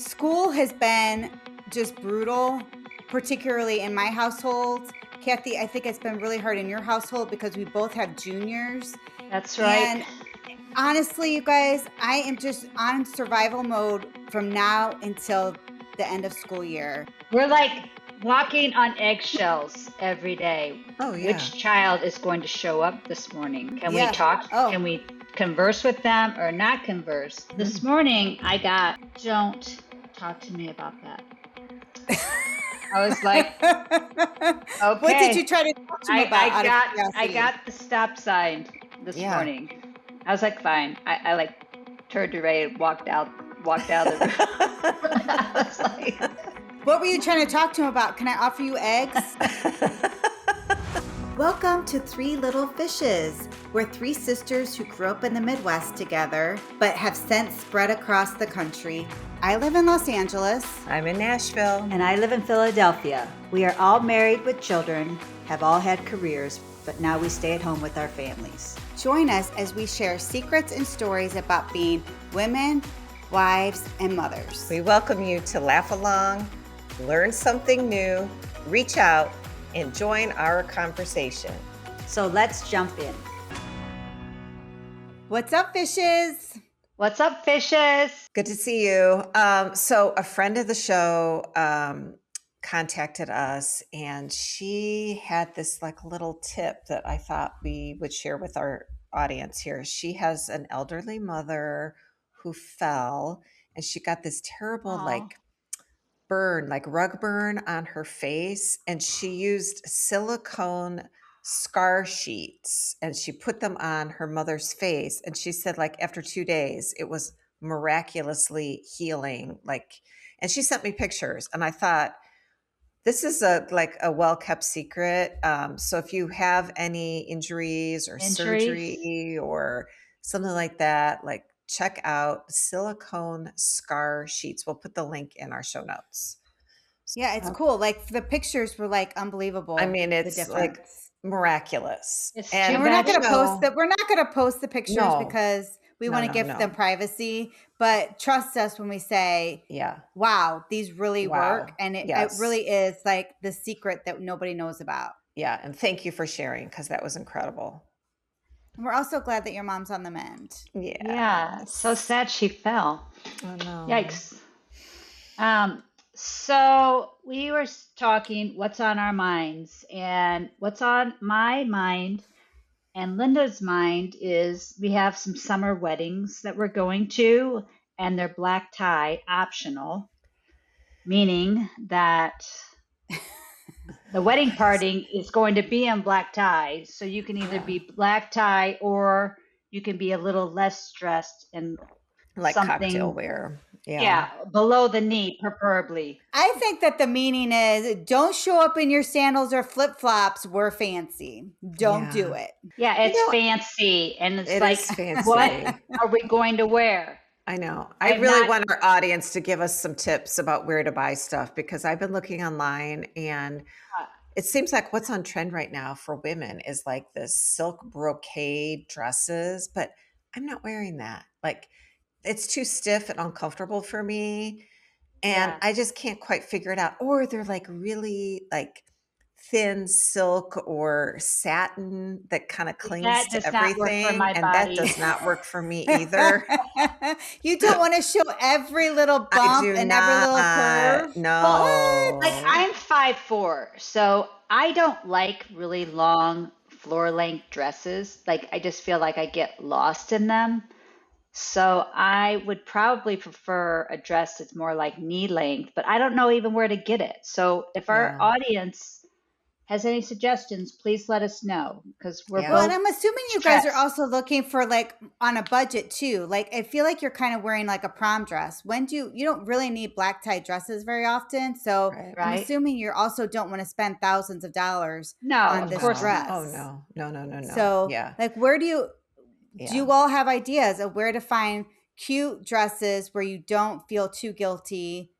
School has been just brutal, particularly in my household. Kathy, I think it's been really hard in your household because we both have juniors. That's right. And honestly, you guys, I am just on survival mode from now until the end of school year. We're like walking on eggshells every day. Oh, yeah. Which child is going to show up this morning? Can we Yeah. talk? Oh. Can we converse with them or not converse? This morning I got, don't talk to me about that. I was like, okay. What did you try to talk to him about? I got the stop sign this morning. I was like, fine. I like turned away and walked out of the room. I was like, what were you trying to talk to him about? Can I offer you eggs? Welcome to Three Little Fishes. We're three sisters who grew up in the Midwest together, but have since spread across the country. I live in Los Angeles. I'm in Nashville. And I live in Philadelphia. We are all married with children, have all had careers, but now we stay at home with our families. Join us as we share secrets and stories about being women, wives, and mothers. We welcome you to laugh along, learn something new, reach out, and join our conversation. So let's jump in. What's up, fishes? What's up, fishes? Good to see you. So a friend of the show contacted us, and she had this like little tip that I thought we would share with our audience here. She has an elderly mother who fell, and she got this terrible like burn, like rug burn on her face, and she used silicone scar sheets and she put them on her mother's face, and she said like after 2 days it was miraculously healing, like, and she sent me pictures, and I thought this is a well-kept secret. So if you have any injuries or surgery or something like that, like check out silicone scar sheets. We'll put the link in our show notes. Yeah, it's cool. Like the pictures were like unbelievable. I mean, it's like miraculous. And we're not going to post that. We're not going to post the pictures because we want to give them privacy. But trust us when we say, wow, these really work. And it really is like the secret that nobody knows about. Yeah. And thank you for sharing, because that was incredible. And we're also glad that your mom's on the mend. Yeah. Yeah. So sad she fell. Oh, no. Yikes. So we were talking what's on our minds, and what's on my mind and Linda's mind is we have some summer weddings that we're going to, and they're black tie optional, meaning that the wedding party is going to be in black tie. So you can either be black tie or you can be a little less dressed and like cocktail wear. Yeah, below the knee, preferably. I think that the meaning is don't show up in your sandals or flip-flops. We're fancy. Don't do it. Yeah, it's fancy. And it's like, fancy. What are we going to wear? I know. I really want our audience to give us some tips about where to buy stuff, because I've been looking online, and it seems like what's on trend right now for women is like this silk brocade dresses, but I'm not wearing that. Like, it's too stiff and uncomfortable for me. And I just can't quite figure it out. Or they're like really like thin silk or satin that kind of clings to everything. And that does not work for me either. You don't want to show every little bump and every little curve? No. Well, like I'm 5'4", so I don't like really long floor length dresses. Like I just feel like I get lost in them. So I would probably prefer a dress that's more like knee length, but I don't know even where to get it. So if our audience has any suggestions, please let us know, because we're both Well, and I'm assuming you guys are also looking for like on a budget too. Like I feel like you're kind of wearing like a prom dress. When you don't really need black tie dresses very often. So I'm assuming you also don't want to spend thousands of dollars on this dress. Oh no. So like where do you all have ideas of where to find cute dresses where you don't feel too guilty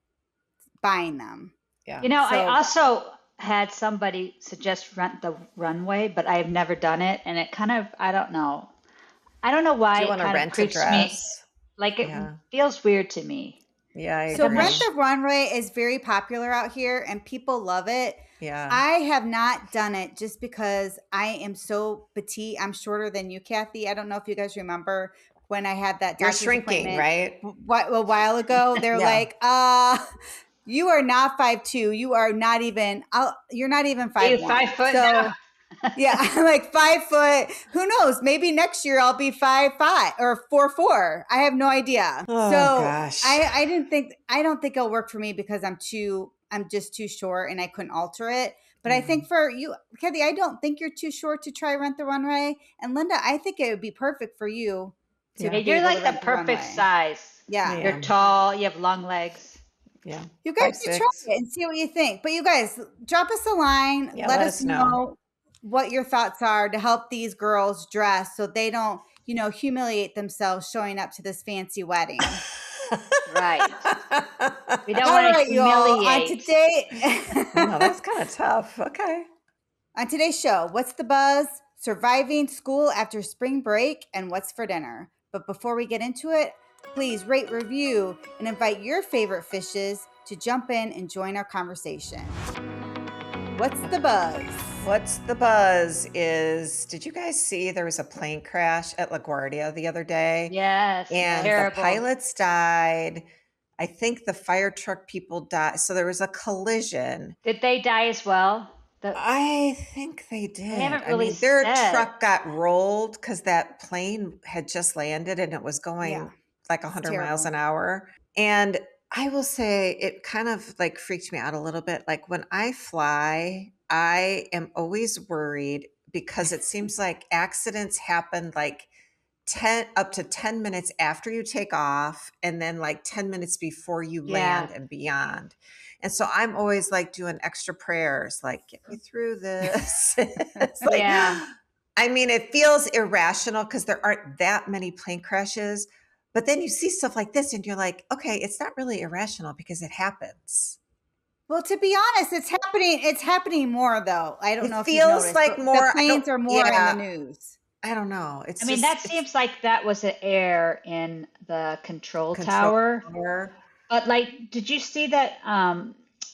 buying them? Yeah. You know, I also had somebody suggest Rent the Runway, but I've never done it. And it kind of, I don't know why. Do you want to rent a dress? Like it feels weird to me. Yeah, I So agree. Rent the Runway is very popular out here and people love it. Yeah. I have not done it just because I am so petite. I'm shorter than you, Kathy. I don't know if you guys remember when I had that You're doctor's shrinking, appointment right? a while ago. They're Yeah. like, you are not 5'2". You are not even, you're not even 5'1". Are you 5 foot So now? yeah, I'm like 5 foot. Who knows? Maybe next year I'll be 5'5" or 4'4". I have no idea. Oh So gosh. I don't think it'll work for me because I'm just too short and I couldn't alter it. But I think for you, Kathy, I don't think you're too short to try Rent the Runway. And Linda, I think it would be perfect for you to Yeah, be you're able to like the rent the perfect runway. size. Yeah. You're tall, you have long legs. Yeah. You guys should try it and see what you think. But you guys, drop us a line. Yeah, let us know what your thoughts are to help these girls dress so they don't, humiliate themselves showing up to this fancy wedding. Right. We don't All want to right, y'all. On humiliate. today, No, that's kind of tough. Okay. on today's show, what's the buzz? Surviving school after spring break and what's for dinner. But before we get into it, please rate, review, and invite your favorite fishes to jump in and join our conversation. What's the buzz? What's the buzz is, did you guys see there was a plane crash at LaGuardia the other day? Yes. And terrible. the pilots died. I think the fire truck people died. So there was a collision. Did they die as well? I think they did. haven't really their said. truck got rolled because that plane had just landed and it was going like 100 miles an hour. And I will say it kind of like freaked me out a little bit. Like when I fly, I am always worried because it seems like accidents happen like up to 10 minutes after you take off and then like 10 minutes before you land and beyond. And so I'm always like doing extra prayers, like get me through this. It's like, it feels irrational because there aren't that many plane crashes, but then you see stuff like this and you're like, okay, it's not really irrational because it happens. Well, to be honest, it's happening more though. I don't know if feels you noticed, like more. The planes are more in the news. I don't know. that seems like that was an error in the control tower. But like, did you see that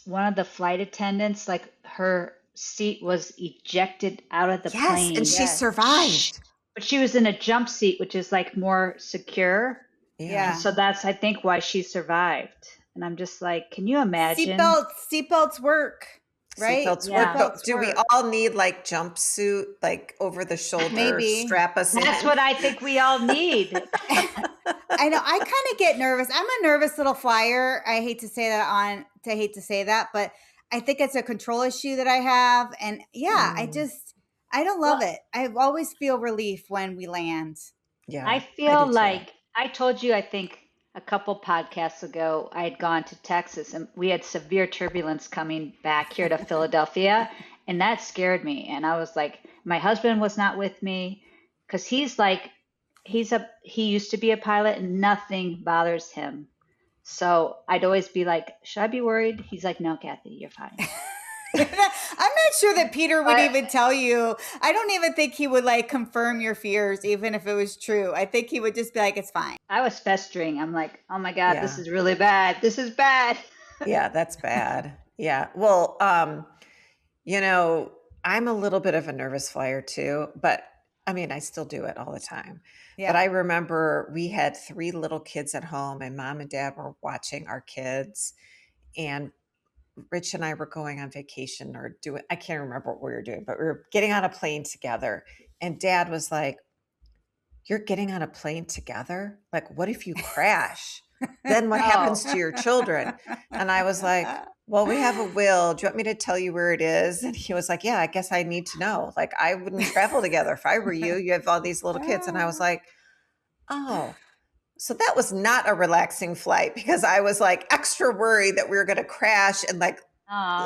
one of the flight attendants, like her seat was ejected out of the plane? And she survived. But she was in a jump seat, which is like more secure. Yeah. And so that's, I think, why she survived. And I'm just like, can you imagine? Seatbelts work. Right? Seatbelts work. But do we all need like jumpsuit, like over the shoulder, Maybe strap us in? That's what I think we all need. I know. I kind of get nervous. I'm a nervous little flyer. I hate to say that, but I think it's a control issue that I have. And I don't love it. I always feel relief when we land. Yeah. I feel like I told you, I think a couple podcasts ago, I had gone to Texas and we had severe turbulence coming back here to Philadelphia. And that scared me. And I was like, my husband was not with me because he used to be a pilot and nothing bothers him. So I'd always be like, should I be worried? He's like, no, Kathy, you're fine. I'm not sure that Peter would even tell you. I don't even think he would like confirm your fears, even if it was true. I think he would just be like, it's fine. I was festering. I'm like, oh my God, this is really bad. This is bad. Yeah, that's bad. Yeah. Well, I'm a little bit of a nervous flyer too, but I still do it all the time. Yeah. But I remember we had 3 little kids at home and mom and dad were watching our kids, and Rich and I were going on vacation I can't remember what we were doing, but we were getting on a plane together. And dad was like, you're getting on a plane together? Like, what if you crash? Then what happens to your children? And I was like, well, we have a will. Do you want me to tell you where it is? And he was like, yeah, I guess I need to know. Like, I wouldn't travel together if I were you. You have all these little kids. And I was like, oh. So that was not a relaxing flight because I was like extra worried that we were going to crash and like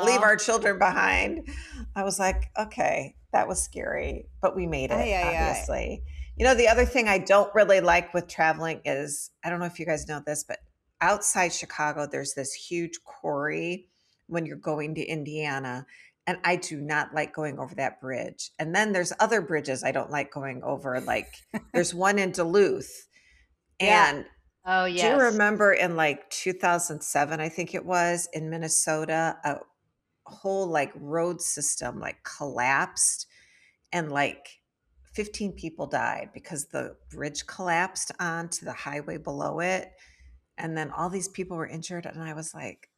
leave our children behind. I was like, okay, that was scary, but we made it, obviously. The other thing I don't really like with traveling is, I don't know if you guys know this, but outside Chicago, there's this huge quarry when you're going to Indiana. And I do not like going over that bridge. And then there's other bridges I don't like going over. Like there's one in Duluth. And Oh, Do you yes. remember in like 2007, I think it was, in Minnesota, a whole like road system like collapsed and like 15 people died because the bridge collapsed onto the highway below it. And then all these people were injured. And I was like,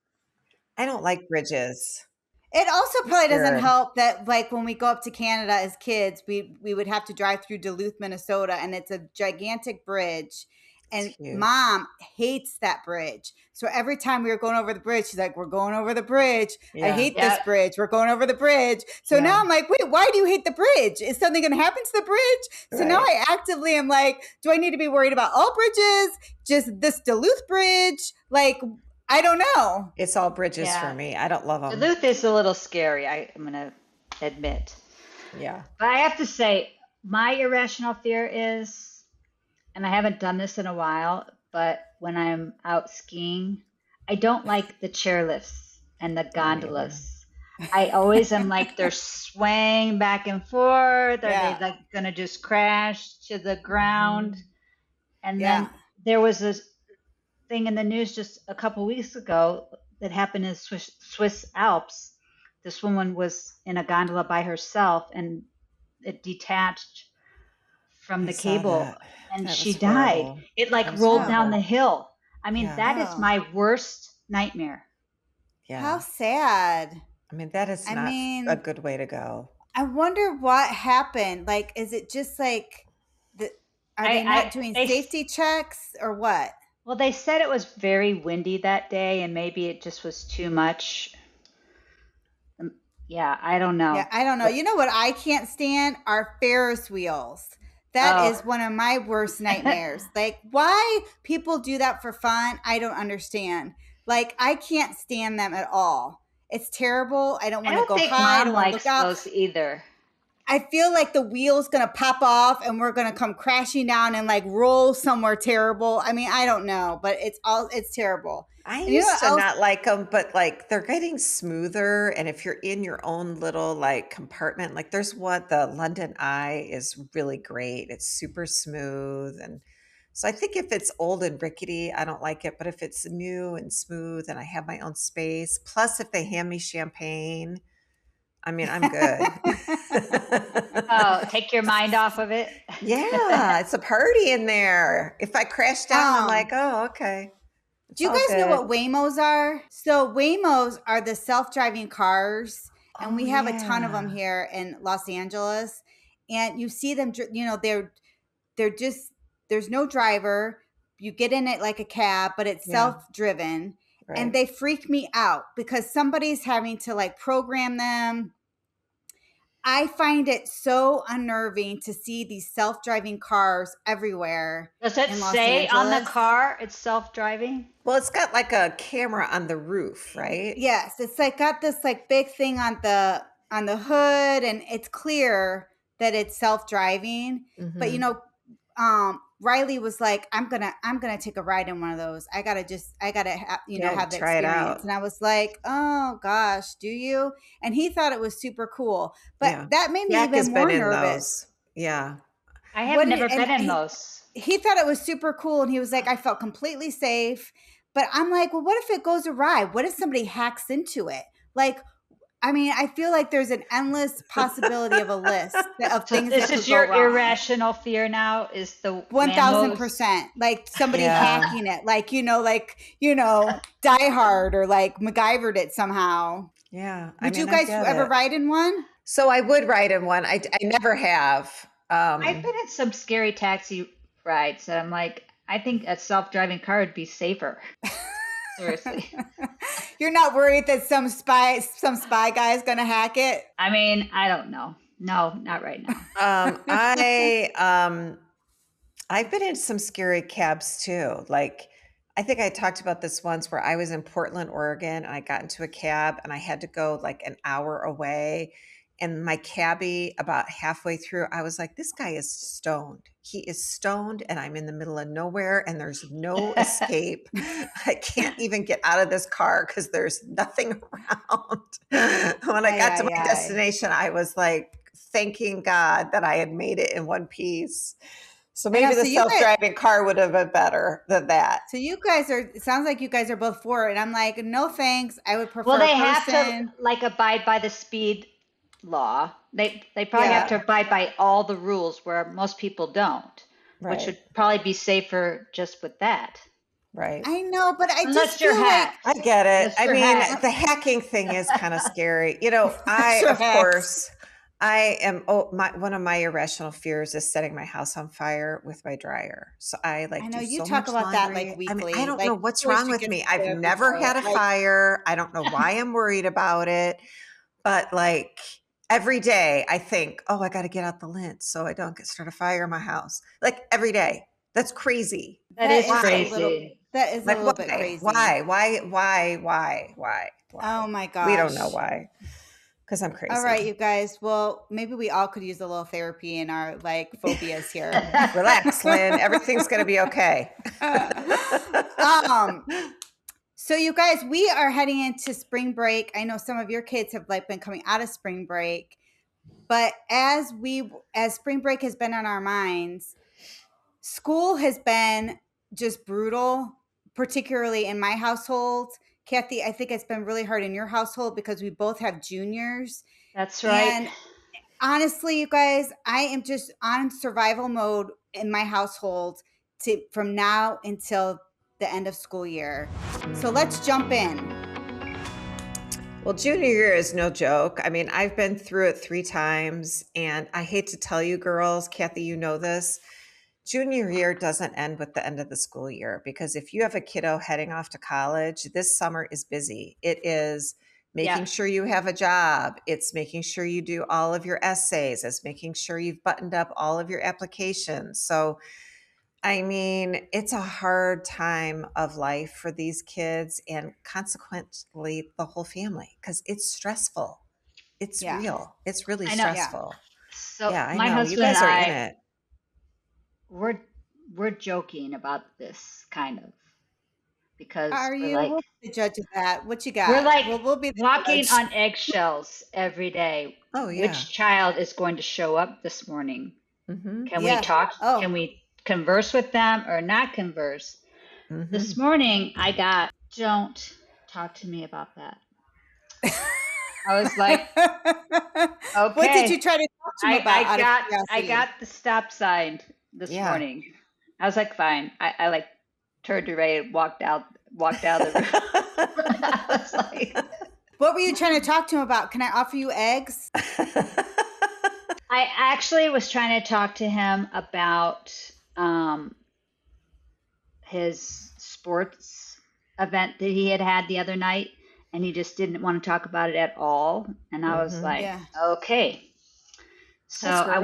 I don't like bridges. It also I'm probably doesn't scared. help that, like, when we go up to Canada as kids, we would have to drive through Duluth, Minnesota, and it's a gigantic bridge. It's And huge. mom hates that bridge. So every time we were going over the bridge, she's like, "We're going over the bridge. I Yeah. hate this bridge. We're going over the bridge." So now Yeah. I'm like, "Wait, why do you hate the bridge? Is something going to happen to the bridge?" So now Right. I actively am like, "Do I need to be worried about all bridges? Just this Duluth bridge?" Like, I don't know. It's all bridges for Yeah. me. I don't love them. Duluth is a little scary, I'm going to admit. Yeah. But I have to say, my irrational fear is, and I haven't done this in a while, but when I'm out skiing, I don't like the chairlifts and the Me neither. gondolas. I always am like, they're swaying back and forth. Are Yeah. they like going to just crash to the ground? And Yeah. then there was this thing in the news just a couple weeks ago that happened in Swiss Alps. This woman was in a gondola by herself and it detached from I the saw cable that. and That she was died. horrible. It like That was rolled down horrible. the hill. I mean, Yeah. that is Oh. my worst nightmare. Yeah. How sad. I mean, that is I not a mean, good way to go. I wonder what happened. Like, is it just like are they not doing safety checks or what? Well, they said it was very windy that day and maybe it just was too much. Yeah, I don't know. Yeah, I don't know. You know what I can't stand are Ferris wheels. That is one of my worst nightmares. Like, why people do that for fun, I don't understand. Like, I can't stand them at all. It's terrible. I don't want to go high. I don't want to look out. Those either. I feel like the wheel's gonna pop off and we're gonna come crashing down and like roll somewhere terrible. I mean, I don't know, but it's terrible. I And you know used what to else? not like them, but like they're getting smoother. And if you're in your own little like compartment, like there's one, the London Eye is really great. It's super smooth. And so I think if it's old and rickety, I don't like it. But if it's new and smooth and I have my own space, plus if they hand me champagne, I mean, I'm good. Oh, take your mind off of it. Yeah, it's a party in there. If I crash down, I'm like, oh, okay. Do you guys know what Waymos are? So Waymos are the self-driving cars, and we have a ton of them here in Los Angeles. And you see them, you know, they're just, there's no driver. You get in it like a cab, but it's self-driven. Right. And they freak me out because somebody's having to like program them. I find it so unnerving to see these self-driving cars everywhere. Does it say on the car it's self-driving? Well, it's got like a camera on the roof, right? Yes, it's like got this like big thing on the hood, and it's clear that it's self-driving. Mm-hmm. But you know, Riley was like, I'm gonna take a ride in one of those. I gotta have the experience. And I was like, oh gosh, do you? And he thought it was super cool, but that made me even more nervous. Yeah, I have never been in those. He thought it was super cool, and he was like, I felt completely safe. But I'm like, well, what if it goes awry? What if somebody hacks into it? Like, I mean, I feel like there's an endless possibility of a list of things that could go wrong. This is your irrational fear now, is the 1000%. Like somebody hacking it, like, Die Hard or like MacGyvered it somehow. Yeah. Would you guys ever ride in one? So I would ride in one. I never have. I've been in some scary taxi rides, and I'm like, I think a self-driving car would be safer. Seriously. You're not worried that some spy guy is going to hack it? I mean, I don't know. No, not right now. I've been in some scary cabs too. Like, I think I talked about this once where I was in Portland, Oregon, and I got into a cab and I had to go like an hour away. And my cabbie, about halfway through, I was like, this guy is stoned. He is stoned and I'm in the middle of nowhere and there's no escape. I can't even get out of this car because there's nothing around. When I got to my destination, I was like thanking God that I had made it in one piece. So maybe the self-driving car would have been better than that. So you guys it sounds like you guys are both for it. And I'm like, no thanks. I would prefer Well, they have to like abide by the speed law. They probably have to abide by all the rules where most people don't, which would probably be safer just with that. Right. I know, but I Unless just feel like I get it. I mean, the hacking thing is kind of scary. You know, of course, I am. One of my irrational fears is setting my house on fire with my dryer. So I know you so talk much about laundry. that like weekly. I don't know what's wrong with me. I've never had a fire. I don't know why I'm worried about it, but like every day I think, oh, I got to get out the lint so I don't start a fire in my house. Like every day. That's crazy. That is crazy. That is a little bit crazy. Why? Oh my gosh. We don't know why. Because I'm crazy. All right, you guys. Well, maybe we all could use a little therapy in our phobias here. Relax, Lynn. Everything's going to be okay. So you guys, we are heading into spring break. I know some of your kids have been coming out of spring break, but as spring break has been on our minds, school has been just brutal, particularly in my household. Kathy, I think it's been really hard in your household because we both have juniors. That's right. And honestly, you guys, I am just on survival mode in my household from now until the end of school year. So let's jump in. Well, junior year is no joke. I mean, I've been through it 3 times, and I hate to tell you girls, Kathy, you know this, junior year doesn't end with the end of the school year, because if you have a kiddo heading off to college, this summer is busy. It is making sure you have a job. It's making sure you do all of your essays. It's making sure you've buttoned up all of your applications. So, I mean, it's a hard time of life for these kids and consequently the whole family, because it's stressful. It's real. It's really stressful. So I my know. husband You guys and are I, in it. We're joking about this kind of, because are you? We'll be the judge of that. What you got? We're like we'll be walking on eggshells every day. Oh yeah. Which child is going to show up this morning? Mm-hmm. Can we talk? Can we converse with them or not converse? Mm-hmm. This morning I got, don't talk to me about that. I was like, okay. What did you try to talk to me about? I got the stop sign this morning. I was like, fine. I turned away and walked out of the room. I was like, what were you trying to talk to him about? Can I offer you eggs? I actually was trying to talk to him about his sports event that he had the other night, and he just didn't want to talk about it at all. And I was like, okay. So I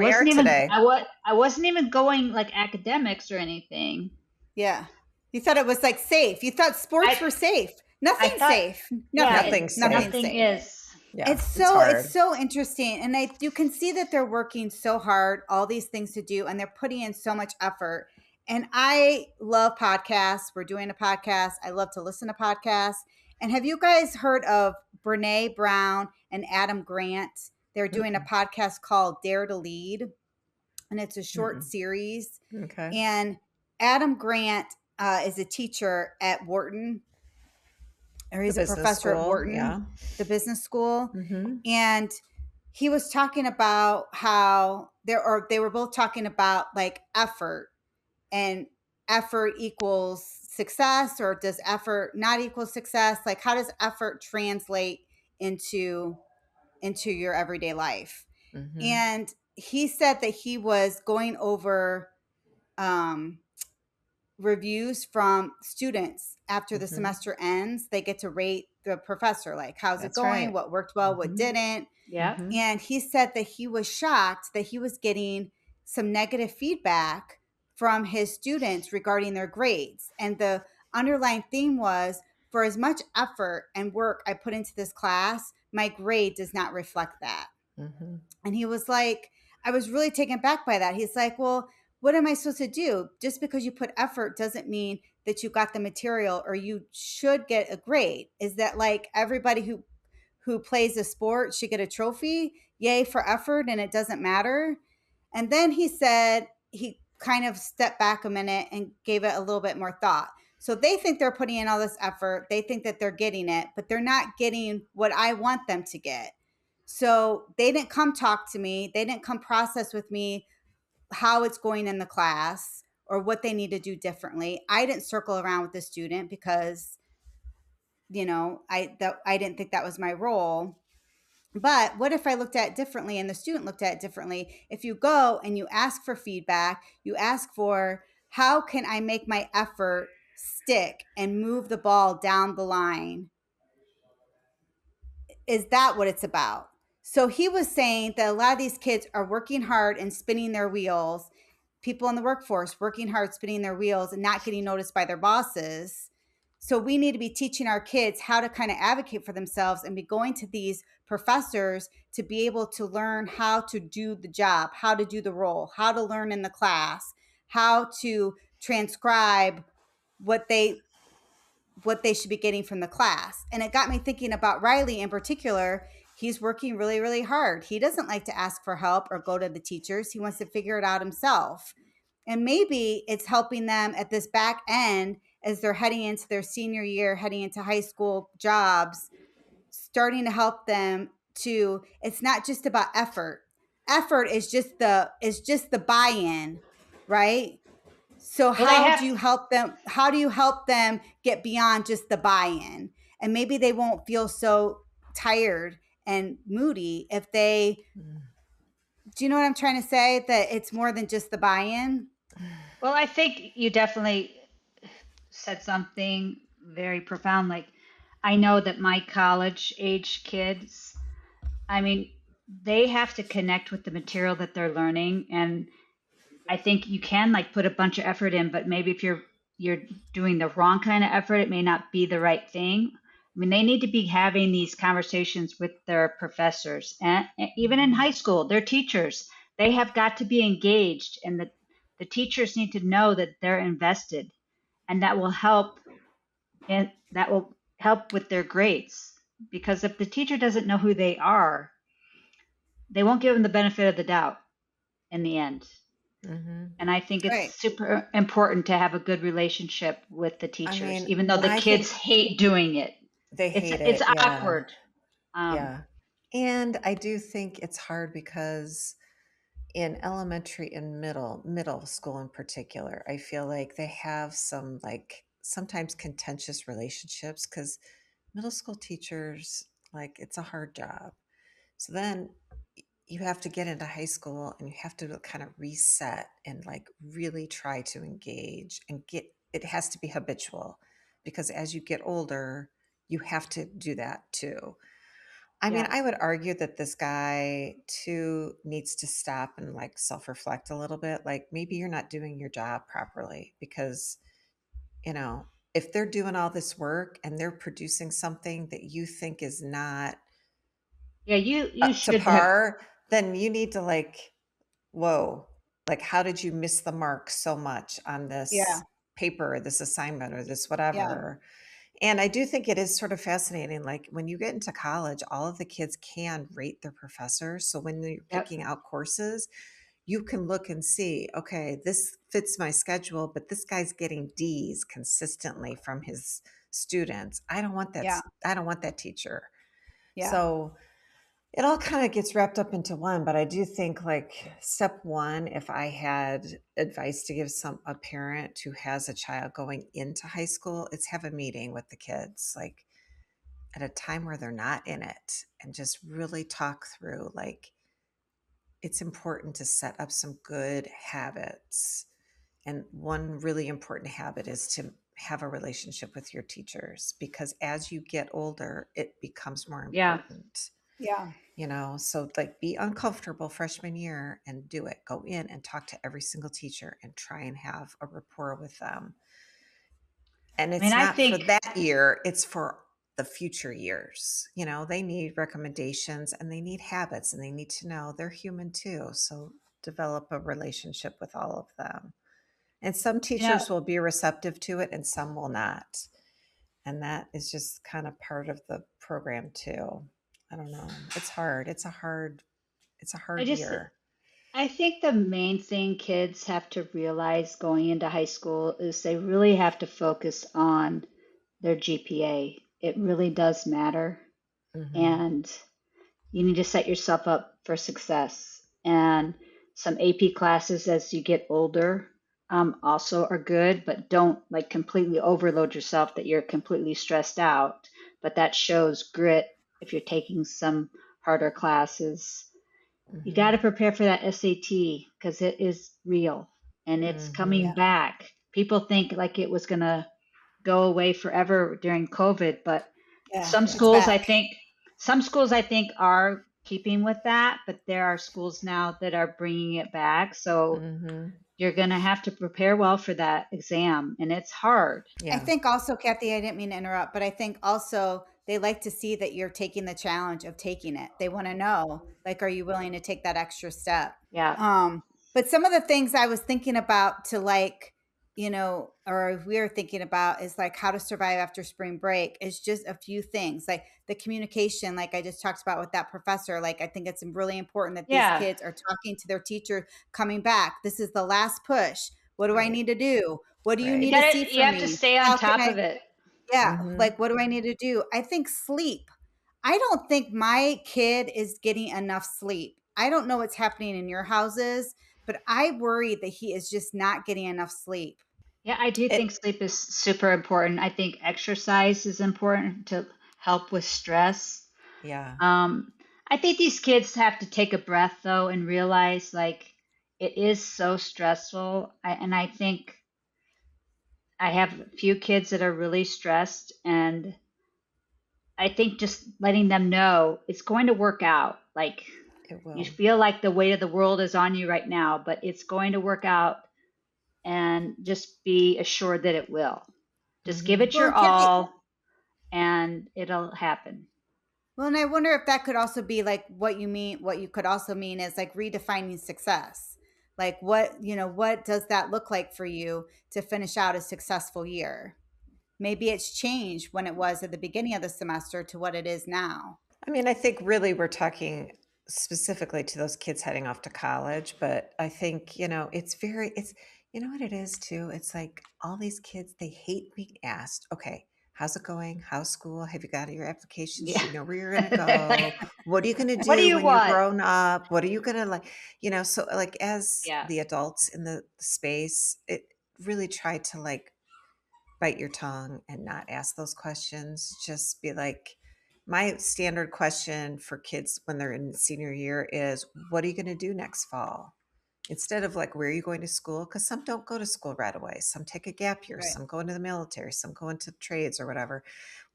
wasn't even going like academics or anything. Yeah. You thought it was safe. You thought sports were safe. Nothing's safe. Nothing is. Yeah, it's so interesting. And you can see that they're working so hard, all these things to do, and they're putting in so much effort. And I love podcasts. We're doing a podcast. I love to listen to podcasts. And have you guys heard of Brene Brown and Adam Grant? They're doing a podcast called Dare to Lead. And it's a short series. Okay. And Adam Grant is a teacher at Wharton. Or he's a professor at Wharton, the business school. Mm-hmm. And he was talking about how they were both talking about effort, and effort equals success, or does effort not equal success? Like, how does effort translate into your everyday life? Mm-hmm. And he said that he was going over reviews from students after the semester ends. They get to rate the professor, like, how's it going? Right. What worked well, what didn't. Yeah. And he said that he was shocked that he was getting some negative feedback from his students regarding their grades. And the underlying theme was, for as much effort and work I put into this class, my grade does not reflect that. Mm-hmm. And he was like, I was really taken back by that. He's like, well, what am I supposed to do? Just because you put effort doesn't mean that you got the material or you should get a grade. Is that like everybody who plays a sport should get a trophy? Yay for effort, and it doesn't matter. And then he said, he kind of stepped back a minute and gave it a little bit more thought. So they think they're putting in all this effort. They think that they're getting it, but they're not getting what I want them to get. So they didn't come talk to me. They didn't come process with me how it's going in the class or what they need to do differently. I didn't circle around with the student because, I didn't think that was my role. But what if I looked at it differently and the student looked at it differently? If you go and you ask for feedback, you ask for how can I make my effort stick and move the ball down the line? Is that what it's about? So he was saying that a lot of these kids are working hard and spinning their wheels, people in the workforce working hard, spinning their wheels and not getting noticed by their bosses. So we need to be teaching our kids how to kind of advocate for themselves and be going to these professors to be able to learn how to do the job, how to do the role, how to learn in the class, how to transcribe what they should be getting from the class. And it got me thinking about Riley in particular. He's working really, really hard. He doesn't like to ask for help or go to the teachers. He wants to figure it out himself. And maybe it's helping them at this back end as they're heading into their senior year, heading into high school jobs, starting to help them to, it's not just about effort. Effort is just the buy-in, right? So how do you help them? How do you help them get beyond just the buy-in? And maybe they won't feel so tired and moody if they, do you know what I'm trying to say? That it's more than just the buy-in. Well, I think you definitely said something very profound. Like, I know that my college age kids, I mean, they have to connect with the material that they're learning. And I think you can like put a bunch of effort in, but maybe if you're doing the wrong kind of effort, it may not be the right thing. I mean, they need to be having these conversations with their professors, and even in high school, their teachers. They have got to be engaged, and the teachers need to know that they're invested, and that will help, and that will help with their grades. Because if the teacher doesn't know who they are, they won't give them the benefit of the doubt in the end. Mm-hmm. And I think it's super important to have a good relationship with the teachers, even though the kids hate doing it. They hate it. It's awkward. Yeah. And I do think it's hard because in elementary and middle school in particular, I feel like they have some like sometimes contentious relationships because middle school teachers, like it's a hard job. So then you have to get into high school and you have to kind of reset and like really try to engage and it has to be habitual because as you get older, you have to do that too. I mean, I would argue that this guy too needs to stop and like self-reflect a little bit. Like maybe you're not doing your job properly because, if they're doing all this work and they're producing something that you think is not you up to should par, then you need to like, whoa, like how did you miss the mark so much on this paper, or this assignment, or this whatever? And I do think it is sort of fascinating. Like when you get into college, all of the kids can rate their professors. So when you're picking out courses, you can look and see, okay, this fits my schedule, but this guy's getting D's consistently from his students. I don't want that. I don't want that teacher. So it all kind of gets wrapped up into one, but I do think like step one, if I had advice to give a parent who has a child going into high school, it's have a meeting with the kids, like at a time where they're not in it and just really talk through, like, it's important to set up some good habits. And one really important habit is to have a relationship with your teachers because as you get older, it becomes more important. So like be uncomfortable freshman year and do it. Go in and talk to every single teacher and try and have a rapport with them. And it's not for that year, it's for the future years. They need recommendations and they need habits and they need to know they're human too. So develop a relationship with all of them. And some teachers will be receptive to it and some will not. And that is just kind of part of the program too. I don't know. It's hard. It's a hard year. I think the main thing kids have to realize going into high school is they really have to focus on their GPA. It really does matter. Mm-hmm. And you need to set yourself up for success. And some AP classes as you get older also are good, but don't like completely overload yourself that you're completely stressed out. But that shows grit if you're taking some harder classes. You got Mm-hmm. to prepare for that SAT because it is real and it's Mm-hmm. coming Yeah. back. People think like it was going to go away forever during COVID, but Yeah. some It's schools I back. think some schools I think are keeping with that, but there are schools now that are bringing it back. So Mm-hmm. you're going to have to prepare well for that exam, and it's hard. I Yeah. think also, Kathy, I didn't mean to interrupt, but I think also they like to see that you're taking the challenge of taking it. They want to know, like, are you willing to take that extra step? Yeah. But some of the things I was thinking about to like, or we are thinking about is like how to survive after spring break is just a few things like the communication, like I just talked about with that professor. Like, I think it's really important that these Yeah. kids are talking to their teacher coming back. This is the last push. What do I Right. need to do? What do you Right. need to see You from have to me? stay on How can top I, of it. yeah, Mm-hmm. like what do I need to do? I think sleep. I don't think my kid is getting enough sleep. I don't know what's happening in your houses, but I worry that he is just not getting enough sleep. Yeah, I do think It, sleep is super important. I think exercise is important to help with stress. yeah. Um, I think these kids have to take a breath though and realize like it is so stressful. And I think I have a few kids that are really stressed, and I think just letting them know it's going to work out. Like It you will. feel like the weight of the world is on you right now, but it's going to work out, and just be assured that it will. Just give Mm-hmm. it Well, your and Kathy, all and it'll happen. well, and I wonder if that could also be like what you mean, what you could also mean is like redefining success. Like what does that look like for you to finish out a successful year? Maybe it's changed when it was at the beginning of the semester to what it is now. I mean, I think really we're talking specifically to those kids heading off to college, but I think, you know what it is too? It's like all these kids, they hate being asked, okay, how's it going? How's school? Have you got your applications? Yeah. Do you know where you're going to go? What are you going to What do do you when you're want? grown up? What are you going to like? So like as Yeah. the adults in the space, it really try to like bite your tongue and not ask those questions. Just be like, my standard question for kids when they're in senior year is, what are you going to do next fall? Instead of like, where are you going to school? Because some don't go to school right away. Some take a gap year. Right. Some go into the military. Some go into trades or whatever.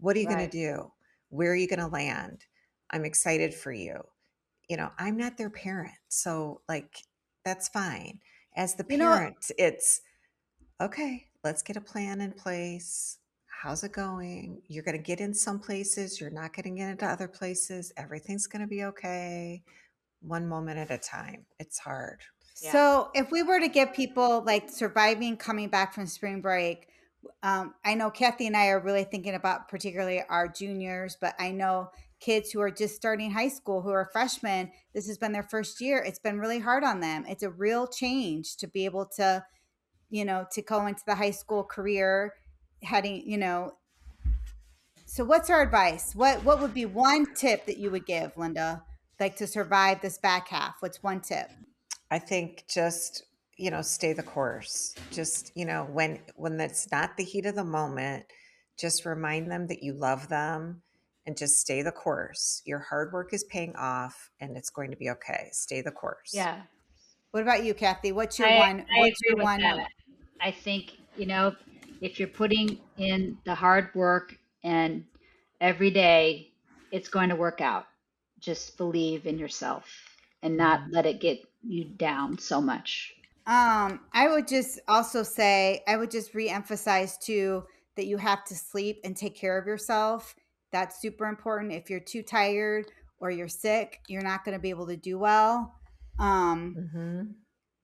What are you going to Right. do? Where are you going to land? I'm excited for you. I'm not their parent. So, like, that's fine. As the You know, parent, it's, okay, let's get a plan in place. How's it going? You're going to get in some places, you're not getting into other places. Everything's going to be okay. One moment at a time. It's hard. Yeah. so if we were to give people like surviving coming back from spring break, I know Kathy and I are really thinking about particularly our juniors, but I know kids who are just starting high school who are freshmen. This has been their first year. It's been really hard on them. It's a real change to be able to go into the high school career heading. So what's our advice? What would be one tip that you would give, Linda, like to survive this back half? What's one tip? I think just, stay the course. Just, when it's not the heat of the moment, just remind them that you love them and just stay the course. Your hard work is paying off and it's going to be okay. Stay the course. Yeah. What about you, Kathy? What's your I one? I What's agree your with one that. note? I think, if you're putting in the hard work and every day, it's going to work out. Just believe in yourself and not Mhm. let it get you down so much. I would just also say I would just reemphasize too that you have to sleep and take care of yourself. That's super important. If you're too tired or you're sick, you're not going to be able to do well. Mhm.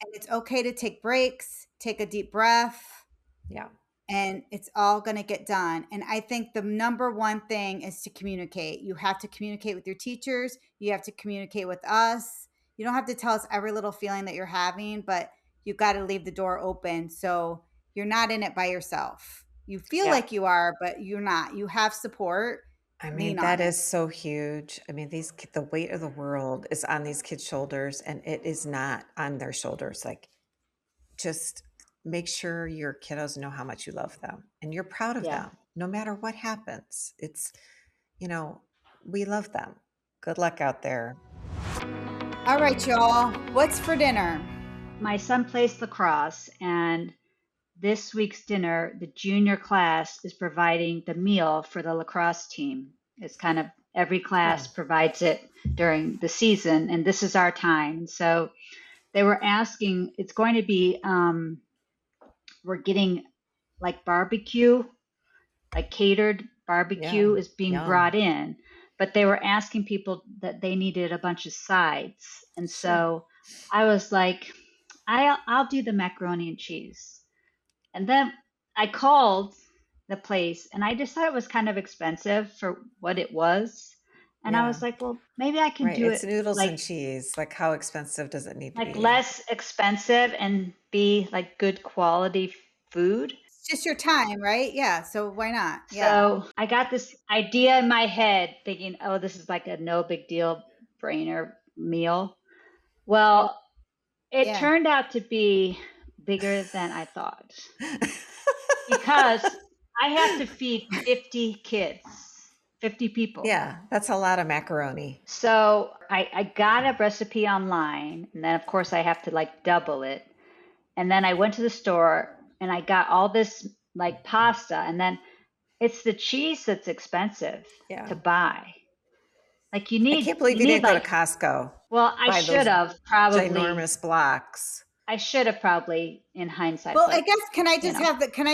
And it's okay to take breaks, take a deep breath, Yeah. and it's all going to get done. And I think the number one thing is to communicate. You have to communicate with your teachers, you have to communicate with us. You don't have to tell us every little feeling that you're having, but you got to leave the door open so you're not in it by yourself. You feel like you are, but you're not. You have support. I mean, Lean that on it. is so huge. I mean, the weight of the world is on these kids' shoulders, and it is not on their shoulders. Like, just make sure your kiddos know how much you love them and you're proud of them, no matter what happens. It's, we love them. Good luck out there. All right, y'all. What's for dinner? My son plays lacrosse, and this week's dinner, the junior class is providing the meal for the lacrosse team. It's kind of every class provides it during the season, and this is our time. So they were asking, it's going to be, we're getting like barbecue, like catered barbecue is being brought in, but they were asking people that they needed a bunch of sides. And so I was like, I'll do the macaroni and cheese. And then I called the place, and I just thought it was kind of expensive for what it was. And I was like, well, maybe I can do It's it noodles like and cheese. Like, how expensive does it need to be? less expensive and be like good quality food. It's just your time, right? Yeah. So why not? So I got this idea in my head thinking, oh, this is like a no big deal brainer meal. Well, it turned out to be bigger than I thought because I have to feed 50 kids, 50 people. Yeah, that's a lot of macaroni. So I got a recipe online, and then of course I have to like double it. And then I went to the store and I got all this like pasta, and then it's the cheese that's expensive to buy. Like you need. I can't believe you didn't go to Costco. Well, I should have probably. Ginormous blocks. I should have probably, in hindsight. Well, I guess can I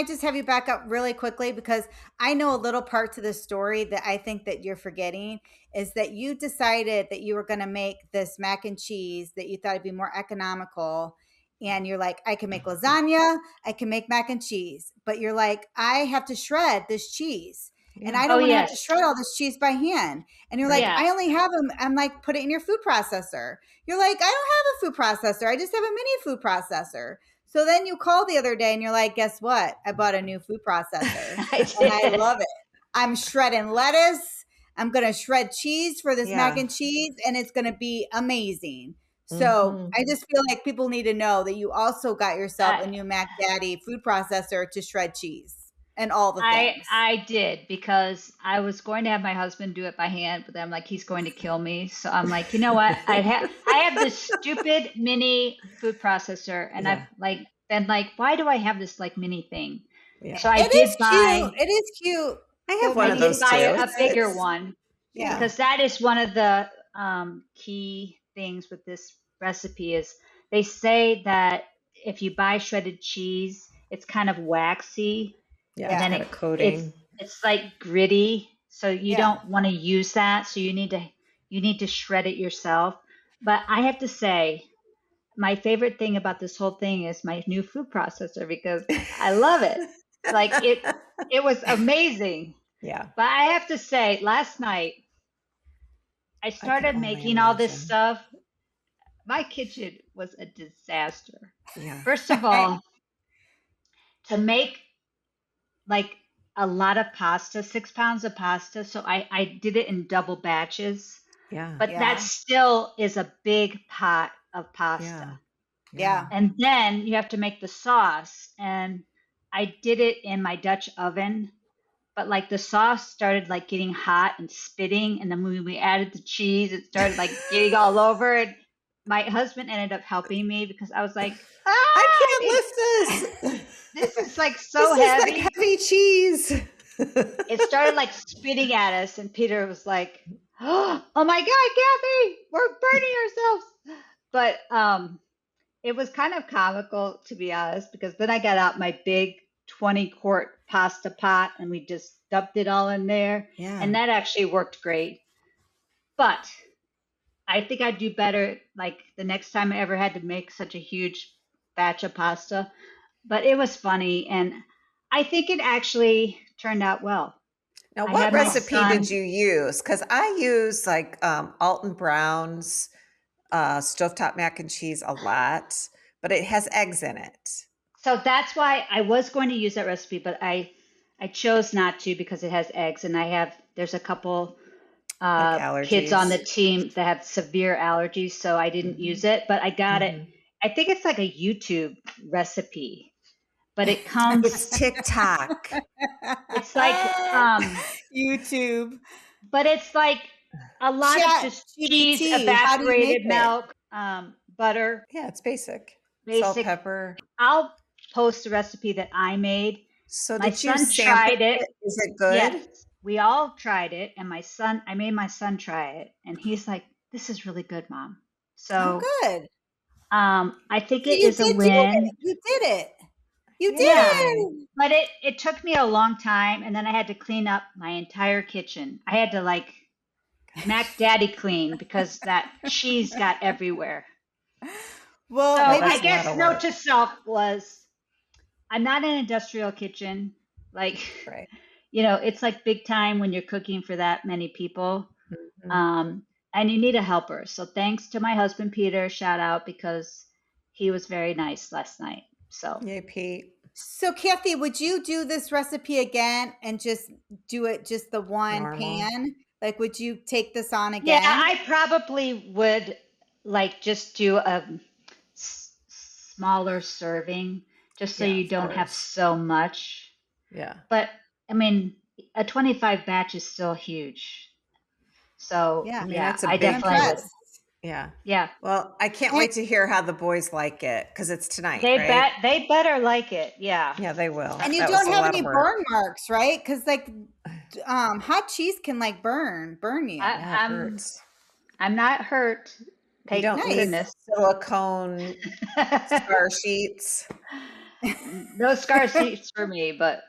just have you back up really quickly, because I know a little part to the story that I think that you're forgetting is that you decided that you were going to make this mac and cheese that you thought would be more economical. And you're like, I can make lasagna, I can make mac and cheese, but you're like, I have to shred this cheese. And I don't want to have to shred all this cheese by hand. And you're like, I only have them. I'm like, put it in your food processor. You're like, I don't have a food processor. I just have a mini food processor. So then you call the other day and you're like, guess what? I bought a new food processor. And I love it. I'm shredding lettuce. I'm going to shred cheese for this mac and cheese, and it's going to be amazing. So I just feel like people need to know that you also got yourself a new Mac Daddy food processor to shred cheese. And all the things. I did, because I was going to have my husband do it by hand, but then I'm like, he's going to kill me. So I'm like, you know what? I have this stupid mini food processor, and I've like been like, why do I have this like mini thing? So I did buy. It is cute. I have one of those too. A bigger one. Yeah. Because that is one of the key things with this recipe is they say that if you buy shredded cheese, it's kind of waxy. Yeah, and then a coating. It's like gritty, so you don't want to use that. So you need to shred it yourself. But I have to say, my favorite thing about this whole thing is my new food processor, because I love it. Like it was amazing. Yeah. But I have to say, last night I started making all this stuff. My kitchen was a disaster. Yeah. First of all, to make like a lot of pasta, 6 pounds of pasta. So I did it in double batches. Yeah. But that still is a big pot of pasta. Yeah. And then you have to make the sauce. And I did it in my Dutch oven. But like the sauce started like getting hot and spitting. And then when we added the cheese, it started like getting all over. And my husband ended up helping me, because I was like, I can't lift this. This is like so heavy. Like heavy cheese. It started like spitting at us, and Peter was like, "Oh my God, Kathy, we're burning ourselves!" But it was kind of comical, to be honest, because then I got out my big 20-quart pasta pot, and we just dumped it all in there, and that actually worked great. But I think I'd do better like the next time I ever had to make such a huge batch of pasta. But it was funny, and I think it actually turned out well. Now, what recipe did you use? Because I use like Alton Brown's stovetop mac and cheese a lot, but it has eggs in it. So that's why I was going to use that recipe, but I chose not to because it has eggs, and there's a couple kids on the team that have severe allergies, so I didn't use it, but I got it. I think it's like a YouTube recipe, but it comes. It's TikTok. It's like YouTube. But it's like a lot of just cheese, evaporated milk, butter. Yeah, it's basic. Salt, pepper. I'll post a recipe that I made. So my son tried it. Is it good? Yes, we all tried it, and I made my son try it, and he's like, "This is really good, Mom." So good. I think it is a win. You did it. You did it. But it took me a long time, and then I had to clean up my entire kitchen. I had to like Mac Daddy clean because that cheese got everywhere. Well, so I guess note to self was, I'm not an industrial kitchen. Like, it's like big time when you're cooking for that many people. And you need a helper. So thanks to my husband, Peter, shout out, because he was very nice last night. So yay, Pete. So Kathy, would you do this recipe again and just do it just the one pan? Like, would you take this on again? Yeah, I probably would like just do a smaller serving just so you don't have so much. Yeah. But I mean, a 25 batch is still huge. So that's a I big definitely would. Yeah. Yeah. Well, I can't wait to hear how the boys like it because it's tonight. They better like it. Yeah. Yeah, they will. And you don't have any burn marks, right? Because like hot cheese can like burn you. I'm not hurt. Thank goodness. Silicone scar sheets. No scar sheets for me, but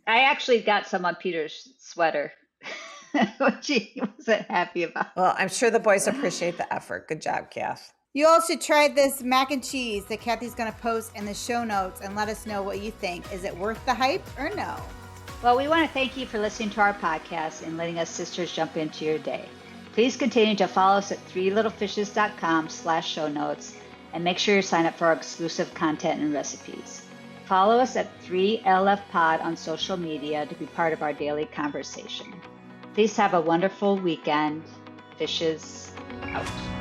I actually got some on Peter's sweater. Which he wasn't happy about. Well, I'm sure the boys appreciate the effort. Good job, Kath. You all should try this mac and cheese that Kathy's going to post in the show notes and let us know what you think. Is it worth the hype or no? Well, we want to thank you for listening to our podcast and letting us sisters jump into your day. Please continue to follow us at threelittlefishes.com/show notes and make sure you sign up for our exclusive content and recipes. Follow us at 3LFpod on social media to be part of our daily conversation. Please have a wonderful weekend. Fishes out.